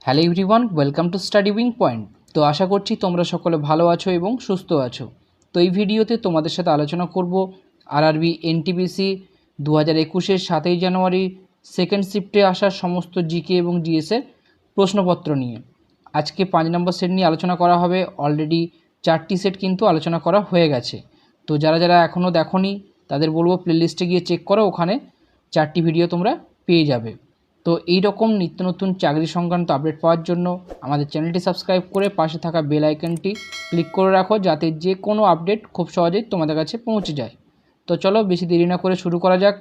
Hello everyone, welcome to study wing point. তো আশা করছি তোমরা সকলে ভালো আছো এবং সুস্থ আছো। তো এই ভিডিওতে তোমাদের সাথে আলোচনা করব আরআরবি এনটিপিসি 2021-এর 7ই জানুয়ারি সেকেন্ড শিফটে আসা সমস্ত জিকে এবং জিএসের প্রশ্নপত্র নিয়ে। আজকে 5 নম্বর সেট নিয়ে আলোচনা করা হবে। অলরেডি 4টি সেট কিন্তু আলোচনা করা হয়ে গেছে। তো যারা যারা এখনও দেখোনি তাদের বলবো প্লেলিস্টে গিয়ে চেক করো, ওখানে 4টি ভিডিও তোমরা পেয়ে যাবে। তো এই রকম নিত্য নতুন চাকরি সংক্রান্ত আপডেট পাওয়ার জন্য আমাদের চ্যানেলটি সাবস্ক্রাইব করে পাশে থাকা বেল আইকনটি ক্লিক করে রাখো, যাতে যে কোনো আপডেট খুব সহজেই তোমাদের কাছে পৌঁছে যায়। তো চলো বেশি দেরি না করে শুরু করা যাক।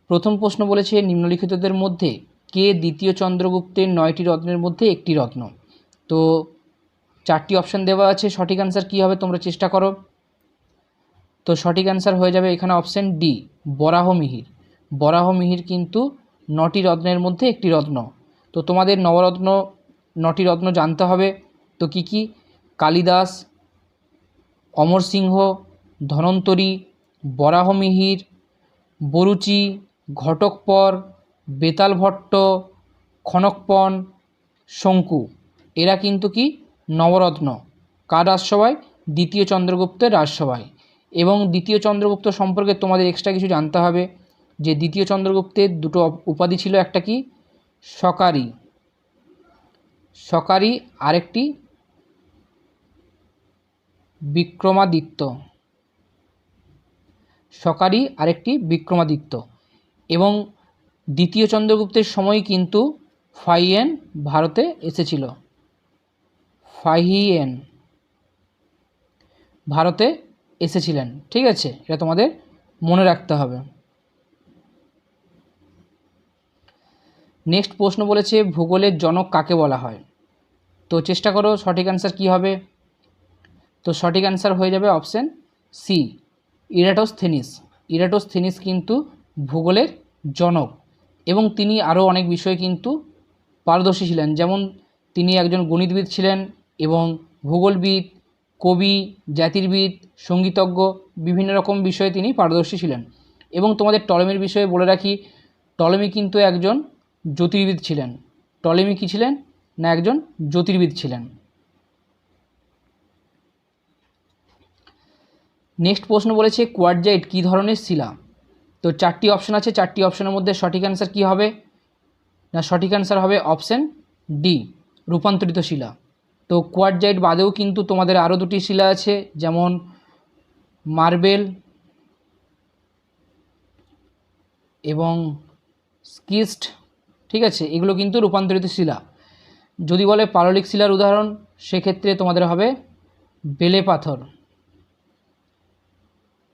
প্রথম প্রশ্ন বলেছে, নিম্নলিখিতদের মধ্যে কে দ্বিতীয় চন্দ্রগুপ্তের 9টি রত্নের মধ্যে একটি রত্ন? তো 4টি অপশান দেওয়া আছে, সঠিক অ্যান্সার কী হবে তোমরা চেষ্টা করো। তো সঠিক অ্যান্সার হয়ে যাবে এখানে অপশান ডি, বরাহমিহির। বরাহমিহির কিন্তু 9টি রত্নের মধ্যে একটি রত্ন। তো তোমাদের নবরত্ন 9টি রত্ন জানতে হবে। তো কি কি? কালিদাস, অমর সিংহ, ধনন্তরী, বরাহমিহির, বরুচি, ঘটকপর, বেতাল ভট্ট, খনকপন, শঙ্কু। এরা কিন্তু কি নবরত্ন। কার রাজসভায়? দ্বিতীয় চন্দ্রগুপ্তের রাজসভায়। এবং দ্বিতীয় চন্দ্রগুপ্ত সম্পর্কে তোমাদের এক্সট্রা কিছু জানতে হবে, যে দ্বিতীয় চন্দ্রগুপ্তের দুটো উপাধি ছিল, একটা কি সকারি, সকারি, আরেকটি বিক্রমাদিত্য, সকারি আরেকটি বিক্রমাদিত্য। এবং দ্বিতীয় চন্দ্রগুপ্তের সময় কিন্তু ফাহিয়েন ভারতে এসেছিল, ফাহিয়েন ভারতে এসেছিলেন। ঠিক আছে, এটা তোমাদের মনে রাখতে হবে। নেক্সট প্রশ্ন বলেছে, ভূগোলের জনক কাকে বলা হয়? তো চেষ্টা করো সঠিক অ্যান্সার কী হবে। তো সঠিক অ্যান্সার হয়ে যাবে অপশান সি, ইরাটোস্থেনিস। ইরাটোস্থেনিস কিন্তু ভূগোলের জনক, এবং তিনি আরও অনেক বিষয়ে কিন্তু পারদর্শী ছিলেন। যেমন তিনি একজন গণিতবিদ ছিলেন এবং ভূগোলবিদ, কবি, জ্যোতির্বিদ, সঙ্গীতজ্ঞ, বিভিন্ন রকম বিষয়ে তিনি পারদর্শী ছিলেন। এবং তোমাদের টলেমির বিষয়ে বলে রাখি, টলেমি কিন্তু একজন জ্যোতির্বিদ ছিলেন। টলেমি কী ছিলেন? না, একজন জ্যোতির্বিদ ছিলেন। নেক্সট প্রশ্ন বলেছে, কোয়ার্টজাইট কী ধরনের শিলা? তো 4টি অপশান আছে, 4টি অপশানের মধ্যে সঠিক অ্যান্সার কী হবে? না, সঠিক অ্যান্সার হবে অপশান ডি, রূপান্তরিত শিলা। তো কোয়ার্টজাইট বাদেও কিন্তু তোমাদের আরও 2টি শিলা আছে, যেমন মার্বেল এবং স্কিস্ট। ঠিক আছে, এগুলো কিন্তু রূপান্তরিত শিলা। যদি বলে পাললিক শিলার উদাহরণ, সেক্ষেত্রে তোমাদের হবে বেলে পাথর।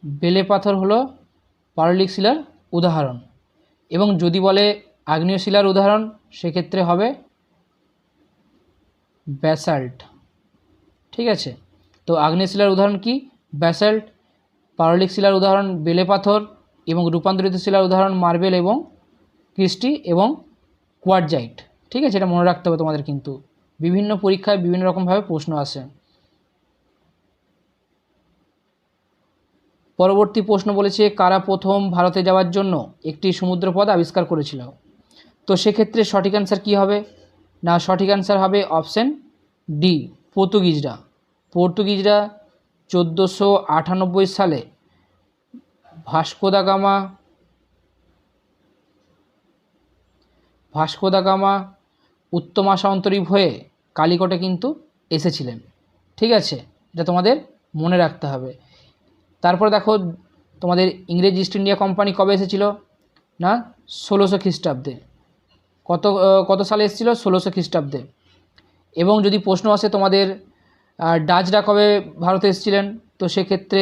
বেলে পাথর হলো পাললিক শিলার উদাহরণ। এবং যদি বলে আগ্নেয় শিলার উদাহরণ, সেক্ষেত্রে হবে ব্যাসাল্ট। ঠিক আছে, তো আগ্নেয় শিলার উদাহরণ কি? ব্যাসাল্ট। পাললিক শিলার উদাহরণ বেলে পাথর, এবং রূপান্তরিত শিলার উদাহরণ মার্বেল এবং ক্রিস্টি এবং কোয়ার্টজাইট। ঠিক আছে, এটা মনে রাখতে হবে তোমাদের, কিন্তু বিভিন্ন পরীক্ষায় বিভিন্ন রকমভাবে প্রশ্ন আসে। পরবর্তী প্রশ্ন বলেছে, কারা প্রথম ভারতে যাওয়ার জন্য একটি সমুদ্রপথ আবিষ্কার করেছিল? তো সেক্ষেত্রে সঠিক অ্যান্সার কী হবে? না, সঠিক অ্যান্সার হবে অপশান ডি, পর্তুগিজরা। পর্তুগিজরা 1498 সালে ভাস্কো দা গামা উত্তমা সামন্তরিপ হয়ে কালিকটে কিন্তু এসেছিলেন। ঠিক আছে, এটা তোমাদের মনে রাখতে হবে। তারপর দেখো, তোমাদের ইংরেজ ইস্ট ইন্ডিয়া কোম্পানি কবে এসেছিল? না, 1600 খ্রিস্টাব্দে। কত সালে এসেছিল? 1600 খ্রিস্টাব্দে। এবং যদি প্রশ্ন আসে তোমাদের ডাচরা কবে ভারতে এসেছিলেন, তো সেক্ষেত্রে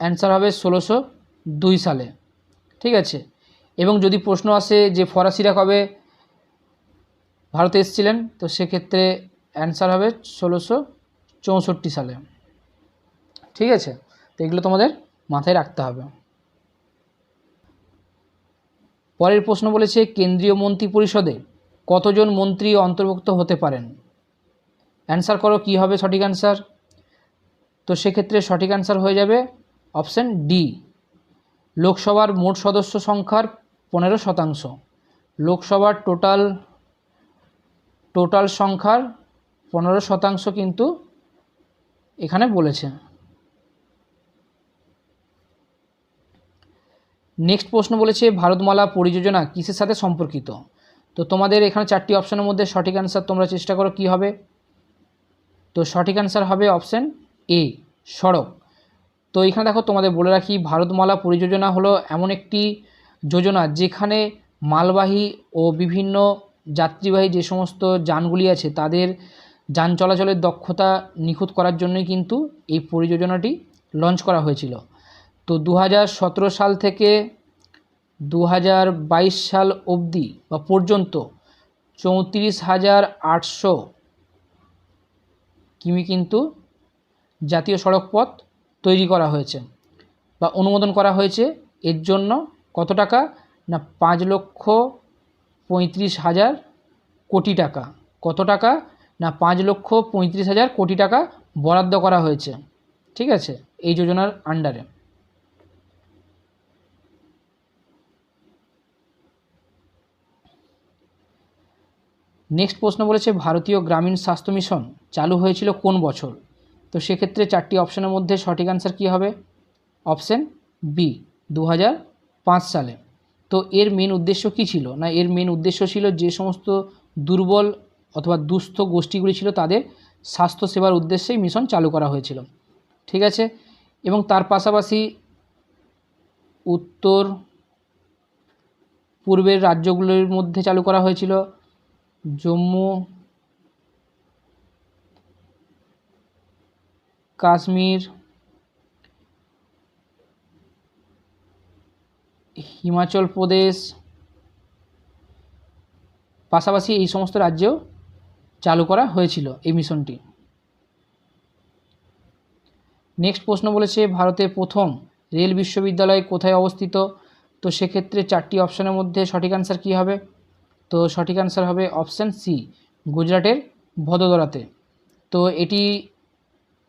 অ্যান্সার হবে 1602 সালে। ঠিক আছে, এবং যদি প্রশ্ন আসে যে ফরাসিরা কবে ভারতে এসেছিলেন, তো সেক্ষেত্রে অ্যান্সার হবে 1664 সালে। ঠিক আছে, তো এগুলো তোমাদের মাথায় রাখতে হবে। পরের প্রশ্ন বলেছে, কেন্দ্রীয় মন্ত্রী পরিষদে কতজন মন্ত্রী অন্তর্ভুক্ত হতে পারেন? অ্যান্সার করো কী হবে সঠিক অ্যান্সার। তো সেক্ষেত্রে সঠিক অ্যান্সার হয়ে যাবে অপশান ডি, লোকসভার মোট সদস্য সংখ্যার 15%। লোকসভার টোটাল টোটাল সংখ্যার 15% কিন্তু এখানে বলেছে। নেক্সট প্রশ্ন বলেছে ভারতমালা পরিযোজনা কিসের সাথে সম্পর্কিত। তো তোমাদের এখানে 4টি অপশনের মধ্যে সঠিক অ্যান্সার তোমরা চেষ্টা করো কি হবে। তো সঠিক অ্যান্সার হবে অপশান এ, সড়ক। তো এখানে দেখো তোমাদের বলে রাখি, ভারতমালা পরিযোজনা হলো এমন একটি যোজনা যেখানে মালবাহী ও বিভিন্ন যাত্রীবাহী যে সমস্ত যানগুলি আছে তাদের যান চলাচলের দক্ষতা নিখুঁত করার জন্যই কিন্তু এই পরিযোজনাটি লঞ্চ করা হয়েছিল। তো 2017 সাল থেকে 2022 সাল অবধি বা পর্যন্ত 34,800 কিমি কিন্তু জাতীয় সড়ক পথ তৈরি করা হয়েছে বা অনুমোদন করা হয়েছে। এর জন্য কত টাকা না 5,35,000 কোটি টাকা। কত টাকা না 5,35,000 কোটি টাকা বরাদ্দ করা হয়েছে, ঠিক আছে, এই যোজনার আন্ডারে। নেক্সট প্রশ্ন বলেছে ভারতীয় গ্রামীণ স্বাস্থ্য মিশন চালু হয়েছিল কোন বছর। তো সেক্ষেত্রে 4টি অপশনের মধ্যে সঠিক অ্যান্সার কী হবে। অপশান বি, 2005 সালে। তো এর মেন উদ্দেশ্য কী ছিল না, এর মেন উদ্দেশ্য ছিল যে সমস্ত দুর্বল অথবা দুস্থ গোষ্ঠীগুলি ছিল তাদের স্বাস্থ্যসেবার উদ্দেশ্যেই মিশন চালু করা হয়েছিল, ঠিক আছে। এবং তার পাশাপাশি উত্তর পূর্বের রাজ্যগুলির মধ্যে চালু করা হয়েছিল জম্মু, কাশ্মীর, হিমাচল প্রদেশ, পাশাপাশি এই সমস্ত রাজ্যেও চালু করা হয়েছিল এই মিশনটি। নেক্সট প্রশ্ন বলেছে ভারতের প্রথম রেল বিশ্ববিদ্যালয় কোথায় অবস্থিত। তো সেক্ষেত্রে 4টি অপশনের মধ্যে সঠিক অ্যান্সার কী হবে। তো সঠিক অ্যান্সার হবে অপশান সি, গুজরাটের ভদোদরাতে। তো এটি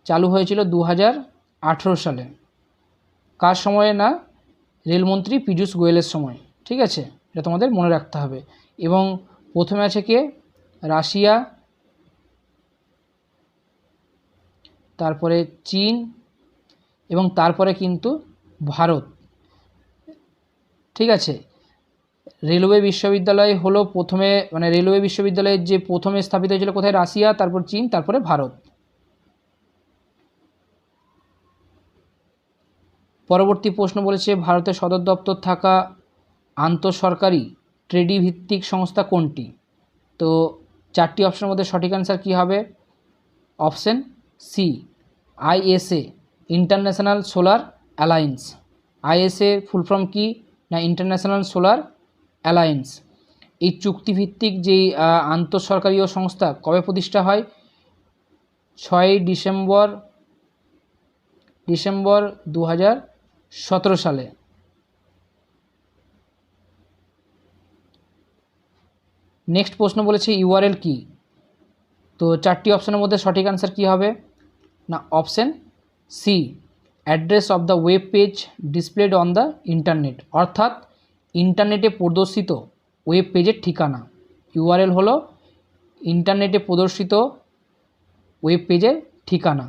চালু হয়েছিল 2018 সালে। কার সময়ে না, রেলমন্ত্রী পীযূষ গোয়েলের সময়, ঠিক আছে, এটা তোমাদের মনে রাখতে হবে। এবং প্রথমে আছে কে, রাশিয়া, তারপরে চীন এবং তারপরে কিন্তু ভারত, ঠিক আছে। রেলওয়ে বিশ্ববিদ্যালয় হলো প্রথমে, মানে রেলওয়ে বিশ্ববিদ্যালয়ের যে প্রথমে স্থাপিত হয়েছিল কোথায়, রাশিয়া, তারপর চীন, তারপরে ভারত। পরবর্তী প্রশ্ন বলেছে ভারতের সদর দপ্তর থাকা আন্তঃসরকারি ট্রেডি ভিত্তিক সংস্থা কোনটি। তো 4টি অপশনের মধ্যে সঠিক অ্যান্সার কী হবে। Option C, ISA, international solar alliance. ISA full form কি না, ইন্টারন্যাশনাল সোলার অ্যালায়েন্স। এই চুক্তিভিত্তিক যেই আন্তঃসরকারীয় সংস্থা কবে প্রতিষ্ঠা হয়, 6 ডিসেম্বর 2017 সালে। নেক্সট প্রশ্ন বলেছে ইউআরএল কি। তো 4টি অপশনের মধ্যে সঠিক অ্যান্সার কী হবে না, option C, address of the web page displayed on the internet. অর্থাৎ ইন্টারনেটে প্রদর্শিত ওয়েব পেজের ঠিকানা। ইউআরএল হলো ইন্টারনেটে প্রদর্শিত ওয়েব পেজের ঠিকানা।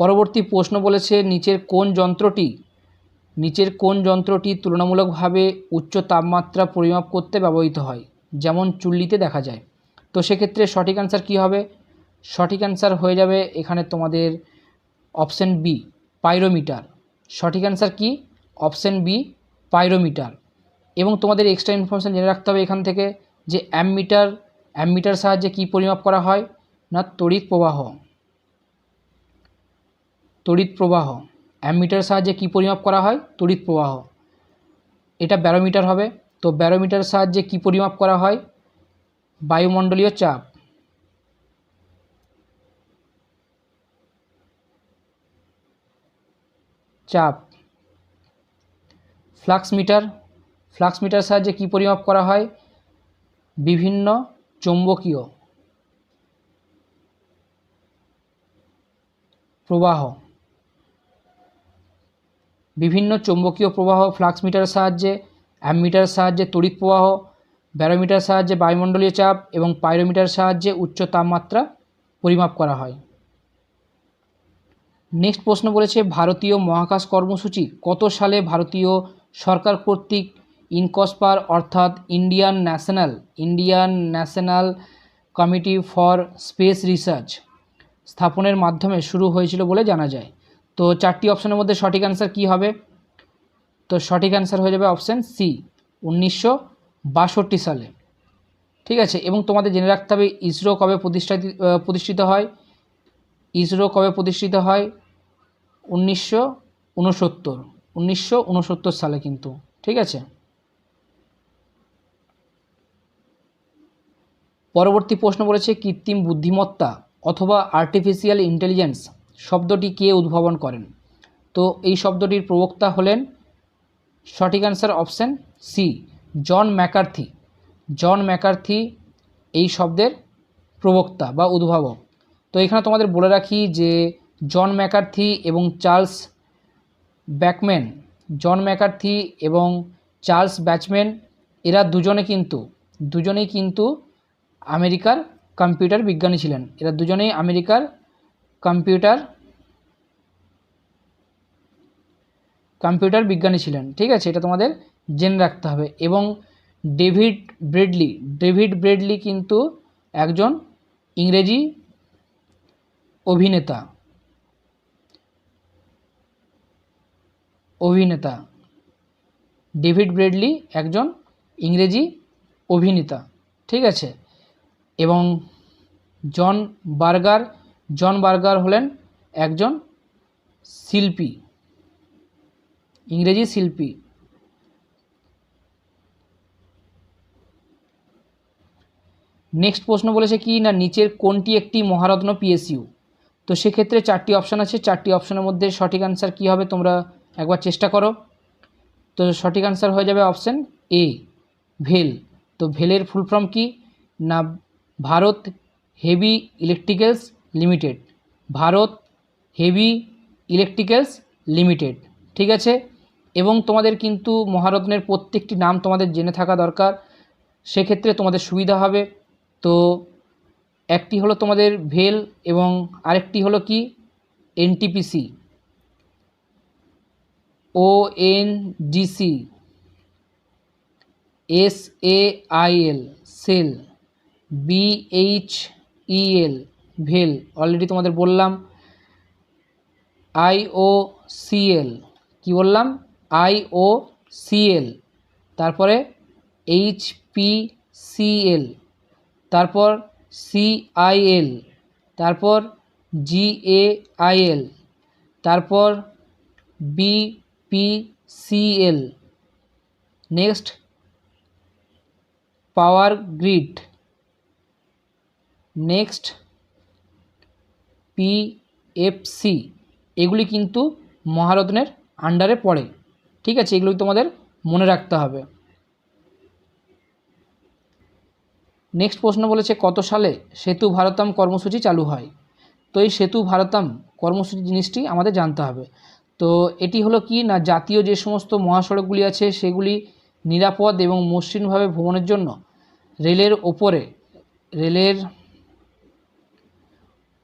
পরবর্তী প্রশ্ন বলেছে নিচের কোন যন্ত্রটি তুলনামূলকভাবে উচ্চ তাপমাত্রা পরিমাপ করতে ব্যবহৃত হয়, যেমন চুল্লিতে দেখা যায়। তো সেক্ষেত্রে সঠিক অ্যান্সার কী হবে। সঠিক অ্যান্সার হয়ে যাবে এখানে তোমাদের অপশান বি, পাইরোমিটার। সঠিক অ্যান্সার কি, অপশান বি, পাইরোমিটার। এবং তোমাদের এক্সট্রা ইনফরমেশান জেনে রাখতে হবে এখান থেকে যে অ্যামমিটার সাহায্যে কী পরিমাপ করা হয় না, তড়িৎ প্রবাহ। অ্যামমিটার সাহায্যে কী পরিমাপ করা হয়, তড়িৎ প্রবাহ। এটা ব্যারোমিটার হবে। তো ব্যারোমিটার সাহায্যে কী পরিমাপ করা হয়, বায়ুমণ্ডলীয় চাপ। ফ্লাক্স মিটার সাহায্যে কী পরিমাপ করা হয়, বিভিন্ন চৌম্বকীয় প্রবাহ। ফ্লাক্স মিটারের সাহায্যে অ্যামমিটার সাহায্যে তড়িৎ প্রবাহ, ব্যারোমিটার সাহায্যে বায়ুমণ্ডলীয় চাপ এবং পাইরোমিটার সাহায্যে উচ্চ তাপমাত্রা পরিমাপ করা হয়। নেক্সট প্রশ্ন বলেছে ভারতীয় মহাকাশ কর্মসূচি কত সালে ভারতীয় সরকার কর্তৃক ইনকসপার অর্থাৎ Indian national committee for space research স্থাপনের মাধ্যমে শুরু হয়েছিল বলে জানা যায়। তো 4টি অপশনের মধ্যে সঠিক অ্যান্সার কী হবে? তো সঠিক অ্যান্সার হয়ে যাবে অপশান সি, 1962 সালে। ঠিক আছে, এবং তোমাদের জেনে রাখতে হবে ইসরো কবে প্রতিষ্ঠিত হয়। ইসরো কবে প্রতিষ্ঠিত হয়? 1969 সালে কিন্তু। ঠিক আছে, পরবর্তী প্রশ্ন বলেছে কৃত্রিম বুদ্ধিমত্তা অথবা আর্টিফিশিয়াল ইন্টেলিজেন্স শব্দটি কে উদ্ভাবন করেন? তো এই শব্দটির প্রবক্তা হলেন, সঠিক answer option C, John McCarthy. John McCarthy এই শব্দের প্রবক্তা বা উদ্ভাবক। তো এখানে তোমাদের বলে রাখি যে জন ম্যাকার্থি এবং চার্লস ব্যাচম্যান এরা দুজনেই কিন্তু আমেরিকার কম্পিউটার বিজ্ঞানী ছিলেন। এরা দুজনেই আমেরিকার কম্পিউটার বিজ্ঞানী ছিলেন। ঠিক আছে, এটা তোমাদের জেনে রাখতে হবে। এবং ডেভিড ব্রেডলি কিন্তু একজন ইংরেজি অভিনেতা। ডেভিড ব্রেডলি একজন ইংরেজি অভিনেতা। ঠিক আছে, এবং জন বার্গার হলেন একজন শিল্পী, ইংরেজি শিল্পী। নেক্সট প্রশ্ন বলেছে কি না নিচের কোনটি একটি মহারত্ন পিএসইউ? তো সেক্ষেত্রে 4টি অপশান আছে। 4টি অপশানের মধ্যে সঠিক অ্যান্সার কী হবে তোমরা একবার চেষ্টা করো। তো সঠিক অ্যান্সার হয়ে যাবে অপশান এ, ভেল। তো ভেলের ফুল ফর্ম কি না Bharat heavy electricals limited. Bharat heavy electricals limited. ঠিক আছে, এবং তোমাদের কিন্তু মহারত্নের প্রত্যেকটি নাম তোমাদের জেনে থাকা দরকার, সেক্ষেত্রে তোমাদের সুবিধা হবে। তো একটি হলো তোমাদের ভেল এবং আরেকটি হলো কি NTPC, ONGC, SAIL SAIL, BHEL ভেল অলরেডি তোমাদের বললাম, IOCL কি বললাম IOCL, তারপরে HPCL, তারপর CIL, তারপর GAIL, তারপর BPCL, next power grid, next PFC। এগুলি কিন্তু মহারত্নের আন্ডারে পড়ে। ঠিক আছে, এগুলি তোমাদের মনে রাখতে হবে। নেক্সট প্রশ্ন বলেছে কত সালে সেতু ভারতম কর্মসূচি চালু হয়? তো এই সেতু ভারতম কর্মসূচি জিনিসটি আমাদের জানতে হবে। তো এটি হলো কি না জাতীয় যে সমস্ত মহাসড়কগুলি আছে সেগুলি নিরাপদ এবং মসৃণভাবে ভ্রমণের জন্য রেলের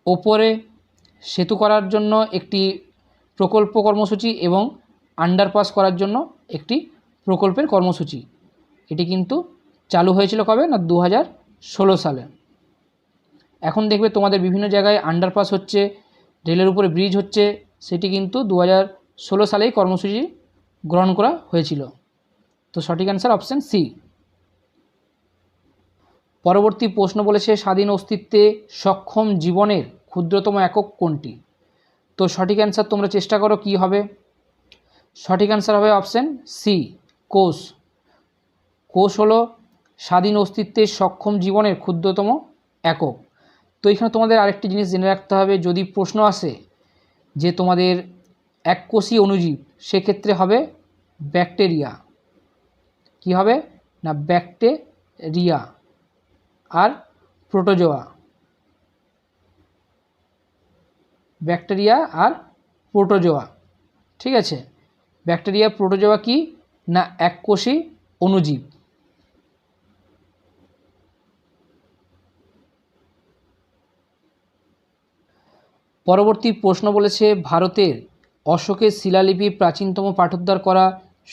ওপরে সেতু করার জন্য একটি প্রকল্প কর্মসূচি এবং আন্ডারপাস করার জন্য একটি প্রকল্পের কর্মসূচি। এটি কিন্তু চালু হয়েছিল কবে না 2016 সালে। এখন দেখবে তোমাদের বিভিন্ন জায়গায় আন্ডারপাস হচ্ছে, রেলের উপরে ব্রিজ হচ্ছে, সেটি কিন্তু 2016 সালেই কর্মসূচি গ্রহণ করা হয়েছিল। তো সঠিক অ্যান্সার অপশান সি। পরবর্তী প্রশ্ন বলেছে স্বাধীন অস্তিত্বে সক্ষম জীবনের ক্ষুদ্রতম একক কোনটি? তো সঠিক অ্যান্সার তোমরা চেষ্টা করো কি হবে। সঠিক অ্যান্সার হবে অপশান সি, কোষ। কোষ হলো স্বাধীন অস্তিত্বে সক্ষম জীবনের ক্ষুদ্রতম একক। তো এখানে তোমাদের আরেকটি জিনিস জেনে রাখতে হবে, যদি প্রশ্ন আসে যে তোমাদের এককোষী অণুজীব, সেক্ষেত্রে হবে ব্যাকটেরিয়া। কি হবে না ব্যাকটেরিয়া আর প্রোটোজোয়া। ঠিক আছে, ব্যাকটেরিয়া প্রোটোজোয়া কি না এককোষী অণুজীব। পরবর্তী প্রশ্ন বলেছে ভারতের অশোকের শিলালিপি প্রাচীনতম পাঠোদ্ধার করা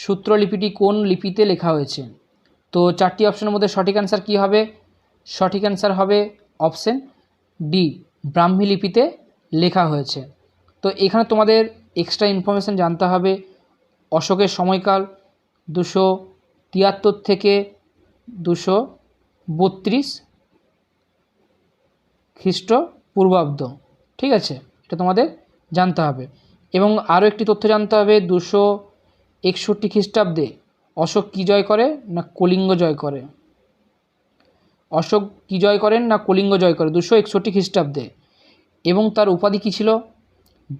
সূত্রলিপিটি কোন লিপিতে লেখা হয়েছে? তো 4টি অপশনের মধ্যে সঠিক অ্যান্সার কী হবে? সঠিক অ্যান্সার হবে অপশন ডি, ব্রাহ্মী লিপিতে লেখা হয়েছে। তো এখানে তোমাদের এক্সট্রা ইনফরমেশান জানতে হবে। অশোকের সময়কাল 273 থেকে 232 খ্রিস্টপূর্বাব্দ। ঠিক আছে, এটা তোমাদের জানতে হবে। এবং আরও একটি তথ্য জানতে হবে, 261 খ্রিস্টাব্দে অশোক কী জয় করে না কলিঙ্গ জয় করে। অশোক কী জয় করেন না কলিঙ্গ জয় করে 261 খ্রিস্টাব্দে। এবং তার উপাধি কী ছিল?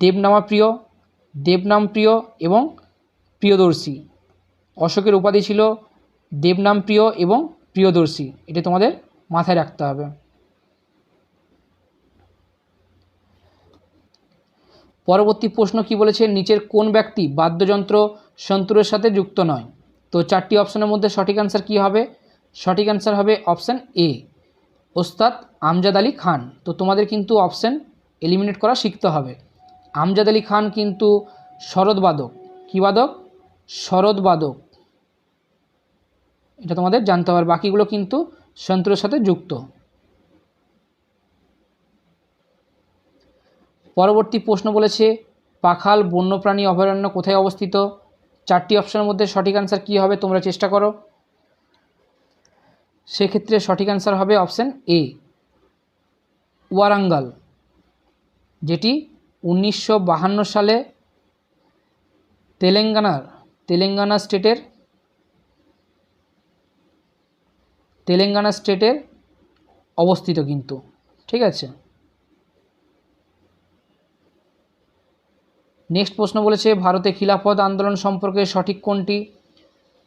দেবনামপ্রিয়, দেবনামপ্রিয় এবং প্রিয়দর্শী। অশোকের উপাধি ছিল দেবনামপ্রিয় এবং প্রিয়দর্শী। এটা তোমাদের মাথায় রাখতে হবে। পরবর্তী প্রশ্ন কি বলেছে, নিচের কোন ব্যক্তি বাদ্যযন্ত্র সন্তুরের সাথে যুক্ত নয়? তো 4টি অপশনের মধ্যে সঠিক অ্যান্সার কী হবে? সঠিক অ্যান্সার হবে অপশান এ, ওস্তাদ আমজাদ আলী খান। তো তোমাদের কিন্তু অপশান এলিমিনেট করা শিখতে হবে। আমজাদ আলী খান কিন্তু শরৎবাদক। কী বাদক? শরৎবাদক। এটা তোমাদের জানতে হবে। বাকিগুলো কিন্তু সন্তুরের সাথে যুক্ত। পরবর্তী প্রশ্ন বলেছে পাখাল বন্যপ্রাণী অভয়ারণ্য কোথায় অবস্থিত? 4টি অপশনের মধ্যে সঠিক অ্যান্সার কী হবে? তোমরা চেষ্টা করো। সেক্ষেত্রে সঠিক অ্যান্সার হবে অপশান এ, ওয়ারাঙ্গাল, যেটি 1952 সালে তেলেঙ্গানা স্টেটের অবস্থিত কিন্তু। ঠিক আছে। নেক্সট প্রশ্ন বলেছে ভারতে খিলাফত আন্দোলন সম্পর্কে সঠিক কোনটি?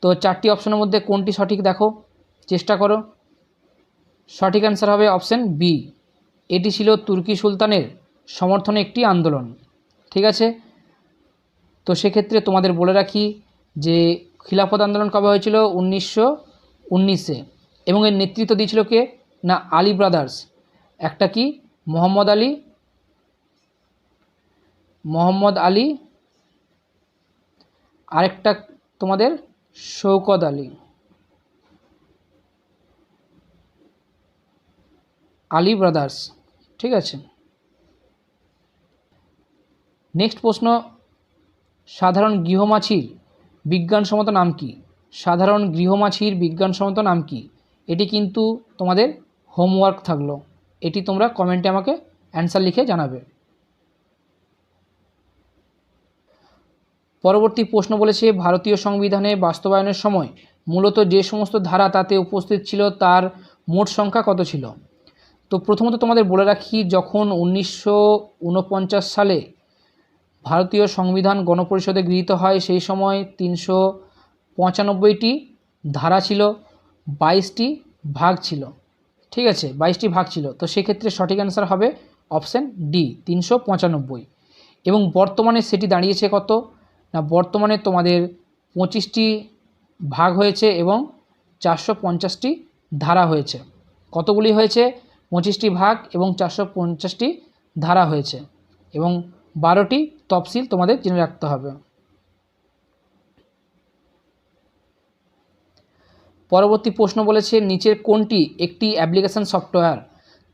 তো 4টি অপশনের মধ্যে কোনটি সঠিক দেখো, চেষ্টা করো। সঠিক অ্যান্সার হবে অপশান বি, এটি ছিল তুর্কি সুলতানের সমর্থনে একটি আন্দোলন। ঠিক আছে। তো সেক্ষেত্রে তোমাদের বলে রাখি যে খিলাফত আন্দোলন কবে হয়েছিল? 1919-এ। এবং এর নেতৃত্ব দিয়েছিল কে না আলী ব্রাদার্স। একটা কি মোহাম্মদ আলী, আরেকটা তোমাদের শৌকত আলী ব্রাদার্স। ঠিক আছে। নেক্সট প্রশ্ন, সাধারণ গৃহমাছির বিজ্ঞানসম্মত নাম কি? সাধারণ গৃহমাছির বিজ্ঞানসম্মত নাম কি? এটি কিন্তু তোমাদের হোমওয়ার্ক থাকলো। এটি তোমরা কমেন্টে আমাকে অ্যান্সার লিখে জানাবে। পরবর্তী প্রশ্ন বলেছে ভারতীয় সংবিধানে বাস্তবায়নের সময় মূলত যে সমস্ত ধারা তাতে উপস্থিত ছিল তার মোট সংখ্যা কত ছিল? তো প্রথমত তোমাদের বলে রাখি, যখন 1949 সালে ভারতীয় সংবিধান গণপরিষদে গৃহীত হয় সেই সময় 395টি ধারা ছিল, 22টি ভাগ ছিল। ঠিক আছে, 22টি ভাগ ছিল। তো সেক্ষেত্রে সঠিক অ্যান্সার হবে অপশান ডি, 395। এবং বর্তমানে সেটি দাঁড়িয়েছে কত না, বর্তমানে তোমাদের 25টি ভাগ হয়েছে এবং 450টি ধারা হয়েছে। কতগুলি হয়েছে? 25টি ভাগ এবং 450টি ধারা হয়েছে এবং 12টি তফসিল তোমাদের জেনে রাখতে হবে। পরবর্তী প্রশ্ন বলেছে নিচের কোনটি একটি অ্যাপ্লিকেশন সফটওয়্যার?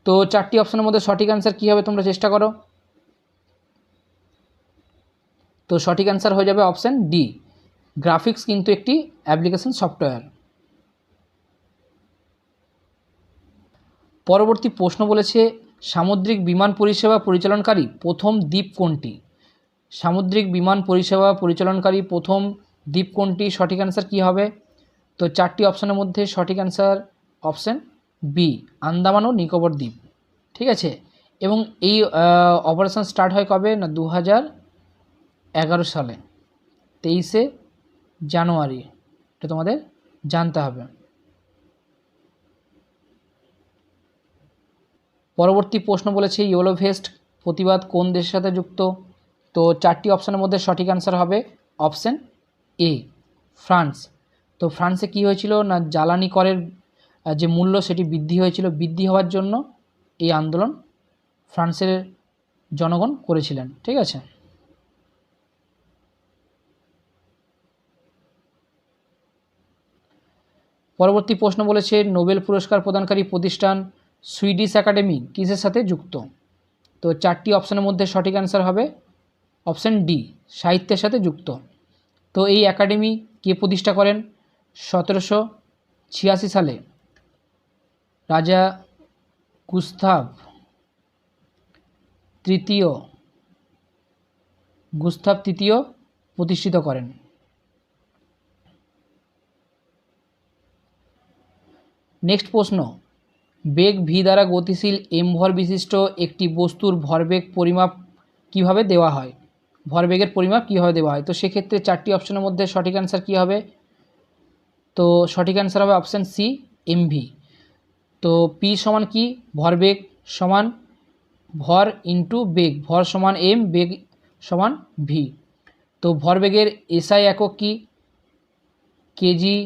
তো 4টি অপশনের মধ্যে সঠিক অ্যান্সার কী হবে? তোমরা চেষ্টা করো। তো সঠিক অ্যান্সার হয়ে যাবে অপশান ডি, গ্রাফিক্স কিন্তু একটি অ্যাপ্লিকেশন সফটওয়্যার। পরবর্তী প্রশ্ন বলেছে সামুদ্রিক বিমান পরিষেবা পরিচালনকারী প্রথম দ্বীপ কোনটি? সামুদ্রিক বিমান পরিষেবা পরিচালনকারী প্রথম দ্বীপ কোনটি? সঠিক অ্যান্সার কী হবে? তো 4টি অপশানের মধ্যে সঠিক অ্যান্সার অপশান বি, আন্দামান ও নিকোবর দ্বীপ। ঠিক আছে। এবং এই অপারেশন স্টার্ট হয় কবে না 2011 সালে 23শে জানুয়ারি। এটা তোমাদের জানতে হবে। পরবর্তী প্রশ্ন বলেছে ইয়েলো ভেস্ট প্রতিবাদ কোন দেশের সাথে যুক্ত? তো 4টি অপশানের মধ্যে সঠিক অ্যান্সার হবে অপশান এ, ফ্রান্স। তো ফ্রান্সে কি হয়েছিল না, জ্বালানি করের যে মূল্য সেটি বৃদ্ধি হয়েছিল। বৃদ্ধি হওয়ার জন্য এই আন্দোলন ফ্রান্সের জনগণ করেছিলেন। ঠিক আছে। পরবর্তী প্রশ্ন বলেছে নোবেল পুরস্কার প্রদানকারী প্রতিষ্ঠান সুইডিশ একাডেমি কিসের সাথে যুক্ত? তো 4টি অপশানের মধ্যে সঠিক অ্যান্সার হবে অপশান ডি, সাহিত্যের সাথে যুক্ত। তো এই একাডেমি কে প্রতিষ্ঠা করেন? 1786 সালে রাজা গুস্তাভ তৃতীয় প্রতিষ্ঠিত করেন। নেক্সট প্রশ্ন, বেগ ভি দ্বারা গতিশীল এম ভর বিশিষ্ট একটি বস্তুর ভরবেগ পরিমাপ কিভাবে দেওয়া হয়? ভরবেগের পরিমাপ কীভাবে দেওয়া হয়? তো সেক্ষেত্রে 4টি অপশনের মধ্যে সঠিক অ্যান্সার কী হবে? তো সঠিক অ্যান্সার হবে অপশান সি, এমভি। তো পি সমান কি? ভরবেগ সমান ভর ইন্টু বেগ, ভর সমান এম, বেগ সমান ভি। তো ভরবেগের এসআই একক কি? KG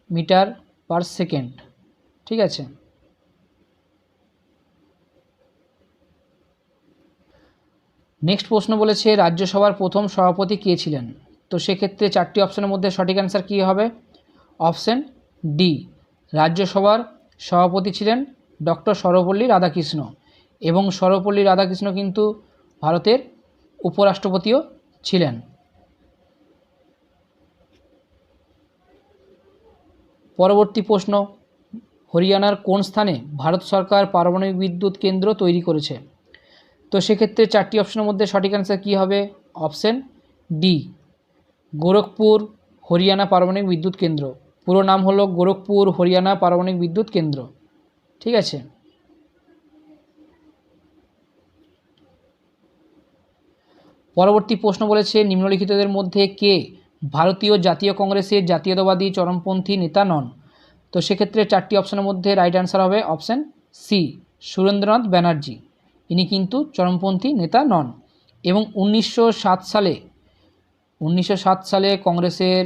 metre per second. ঠিক আছে। নেক্সট প্রশ্ন বলেছে রাজ্যসভার প্রথম সভাপতি কে ছিলেন? তো সেক্ষেত্রে 4টি অপশনের মধ্যে সঠিক অ্যান্সার কী হবে? অপশান ডি, রাজ্যসভার সভাপতি ছিলেন ডক্টর সর্বপল্লী রাধাকৃষ্ণ। এবং সর্বপল্লী রাধাকৃষ্ণ কিন্তু ভারতের উপরাষ্ট্রপতিও ছিলেন। পরবর্তী প্রশ্ন, হরিয়ানার কোন স্থানে ভারত সরকার পারমাণবিক বিদ্যুৎ কেন্দ্র তৈরি করেছে? তো সেক্ষেত্রে 4টি অপশনের মধ্যে সঠিক অ্যান্সার কী হবে? অপশান ডি, গোরখপুর হরিয়ানা পারমাণবিক বিদ্যুৎ কেন্দ্র। পুরো নাম হলো গোরখপুর হরিয়ানা পারমাণবিক বিদ্যুৎ কেন্দ্র। ঠিক আছে। পরবর্তী প্রশ্ন বলেছে নিম্নলিখিতদের মধ্যে কে ভারতীয় জাতীয় কংগ্রেসের জাতীয়তাবাদী চরমপন্থী নেতা নন? তো সেক্ষেত্রে 4টি অপশনের মধ্যে রাইট অ্যান্সার হবে অপশান সি, সুরেন্দ্রনাথ ব্যানার্জি। ইনি কিন্তু চরমপন্থী নেতা নন। এবং 1907 সালে কংগ্রেসের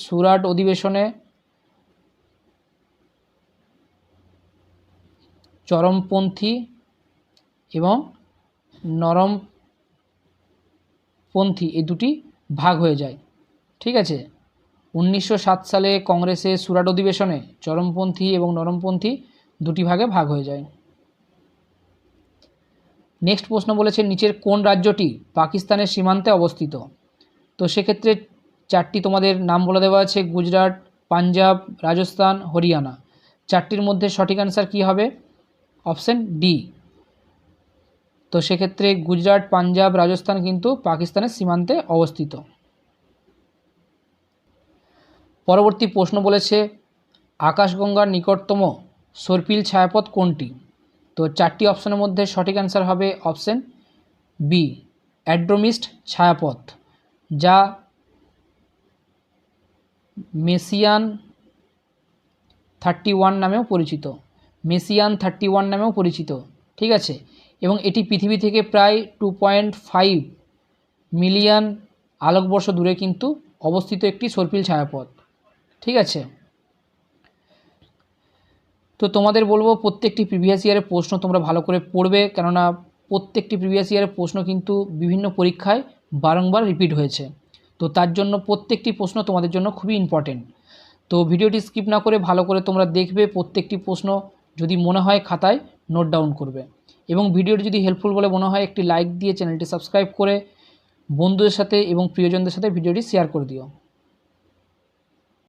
সুরাট অধিবেশনে চরমপন্থী এবং নরমপন্থী এই দুটি ভাগ হয়ে যায়। ঠিক আছে। 1907 সালে কংগ্রেসের সুরাট অধিবেশনে চরমপন্থী এবং নরমপন্থী দুটি ভাগে ভাগ হয়ে যায়। নেক্সট প্রশ্ন বলেছে নিচের কোন রাজ্যটি পাকিস্তানের সীমান্তে অবস্থিত? তো সেক্ষেত্রে 4টি তোমাদের নাম বলে দেওয়া আছে, গুজরাট, পাঞ্জাব, রাজস্থান, হরিয়ানা। 4টির মধ্যে সঠিক অ্যান্সার কী হবে? Option D. তো সেক্ষেত্রে গুজরাট, পাঞ্জাব, রাজস্থান কিন্তু পাকিস্তানের সীমান্তে অবস্থিত। পরবর্তী প্রশ্ন বলেছে আকাশগঙ্গার নিকটতম সর্পিল ছায়াপথ কোনটি? তো 4টি অপশনের মধ্যে সঠিক অ্যান্সার হবে অপশান বি, অ্যাড্রোমিস্ট ছায়াপথ, যা মেসিয়ান 31 নামেও পরিচিত। ঠিক আছে। এবং এটি পৃথিবী থেকে প্রায় 2.5 মিলিয়ন আলোকবর্ষ দূরে কিন্তু অবস্থিত একটি সর্পিল ছায়াপথ। ঠিক আছে। তো তোমাদের বলবো প্রত্যেকটি প্রিভিয়াস ইয়ারের প্রশ্ন তোমরা ভালো করে পড়বে, কেননা প্রত্যেকটি প্রিভিয়াস ইয়ারের প্রশ্ন কিন্তু বিভিন্ন পরীক্ষায় বারংবার রিপিট হয়েছে। তো তার জন্য প্রত্যেকটি প্রশ্ন তোমাদের জন্য খুবই ইম্পর্টেন্ট। তো ভিডিওটি স্কিপ না করে ভালো করে তোমরা দেখবে, প্রত্যেকটি প্রশ্ন যদি মনে হয় খাতায় নোট ডাউন করবে। এবং ভিডিওটি যদি হেল্পফুল বলে মনে হয় একটি লাইক দিয়ে চ্যানেলটি সাবস্ক্রাইব করে বন্ধুদের সাথে এবং প্রিয়জনদের সাথে ভিডিওটি শেয়ার করে দিও।